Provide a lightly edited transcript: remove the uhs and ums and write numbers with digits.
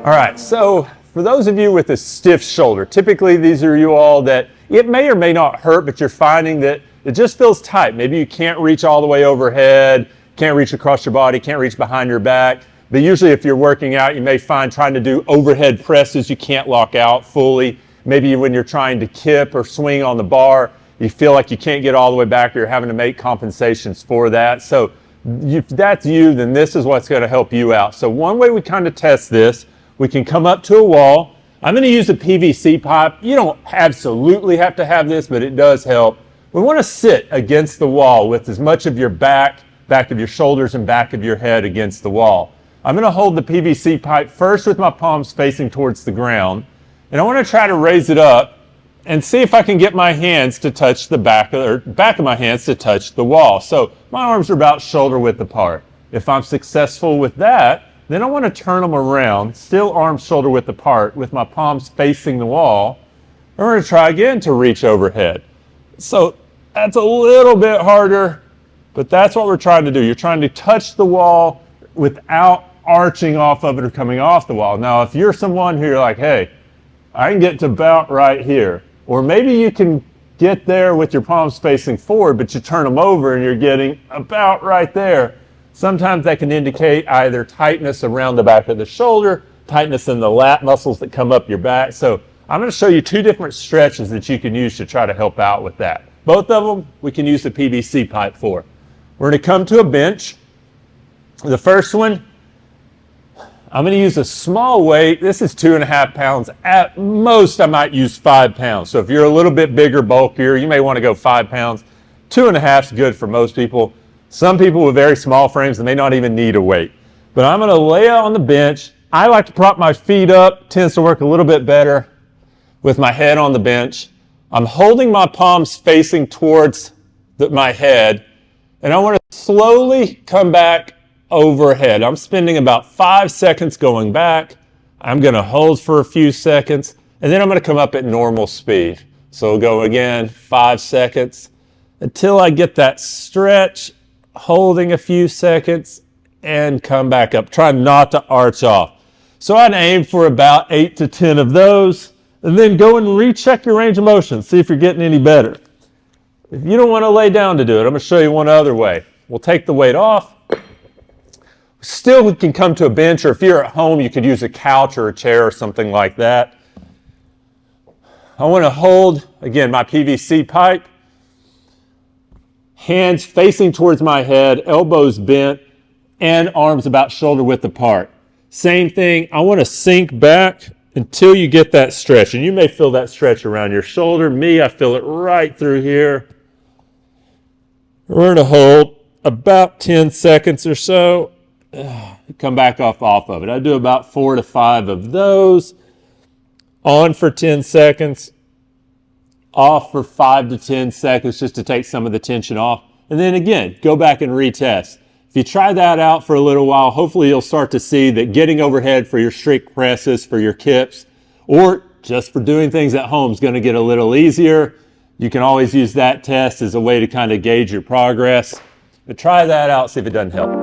All right, so for those of you with a stiff shoulder, typically these are you all that it may or may not hurt, but you're finding that it just feels tight. Maybe you can't reach all the way overhead, can't reach across your body, can't reach behind your back. But usually if you're working out, you may find trying to do overhead presses, you can't lock out fully. Maybe when you're trying to kip or swing on the bar, you feel like you can't get all the way back or you're having to make compensations for that. So if that's you, then this is what's going to help you out. So one way we kind of test this, we can come up to a wall. I'm going to use a PVC pipe. You don't absolutely have to have this, but it does help. We want to sit against the wall with as much of your back of your shoulders and back of your head against the wall. I'm going to hold the PVC pipe first with my palms facing towards the ground, and I want to try to raise it up and see if I can get my hands to touch the back of my hands to touch the wall. So my arms are about shoulder width apart. If I'm successful with that, then I want to turn them around, still arms shoulder width apart with my palms facing the wall. I'm going to try again to reach overhead. So that's a little bit harder, but that's what we're trying to do. You're trying to touch the wall without arching off of it or coming off the wall. Now, if you're someone who you're like, hey, I can get to about right here, or maybe you can get there with your palms facing forward, but you turn them over and you're getting about right there. Sometimes that can indicate either tightness around the back of the shoulder, tightness in the lat muscles that come up your back. So I'm going to show you two different stretches that you can use to try to help out with that. Both of them we can use the PVC pipe for. We're going to come to a bench. The first one, I'm going to use a small weight. This is 2.5 pounds. At most, I might use 5 pounds. So if you're a little bit bigger, bulkier, you may want to go 5 pounds. 2.5 is good for most people. Some people with very small frames, they may not even need a weight. But I'm going to lay out on the bench. I like to prop my feet up. Tends to work a little bit better with my head on the bench. I'm holding my palms facing towards my head, and I want to slowly come back overhead. I'm spending about 5 seconds going back. I'm going to hold for a few seconds, and then I'm going to come up at normal speed. So we'll go again, 5 seconds, until I get that stretch, holding a few seconds, and come back up. Try not to arch off. So I'd aim for about 8 to 10 of those, and then go and recheck your range of motion, see if you're getting any better. If you don't want to lay down to do it, I'm going to show you one other way. We'll take the weight off. Still, we can come to a bench, or if you're at home, you could use a couch or a chair or something like that. I want to hold, again, my PVC pipe. Hands facing towards my head, elbows bent, and arms about shoulder width apart. Same thing, I want to sink back until you get that stretch. And you may feel that stretch around your shoulder. Me, I feel it right through here. We're going to hold about 10 seconds or so. Come back off of it. I do about 4 to 5 of those. On for 10 seconds. Off for 5 to 10 seconds just to take some of the tension off. And then again, go back and retest. If you try that out for a little while, hopefully you'll start to see that getting overhead for your strict presses, for your kips, or just for doing things at home is going to get a little easier. You can always use that test as a way to kind of gauge your progress. But try that out, see if it doesn't help.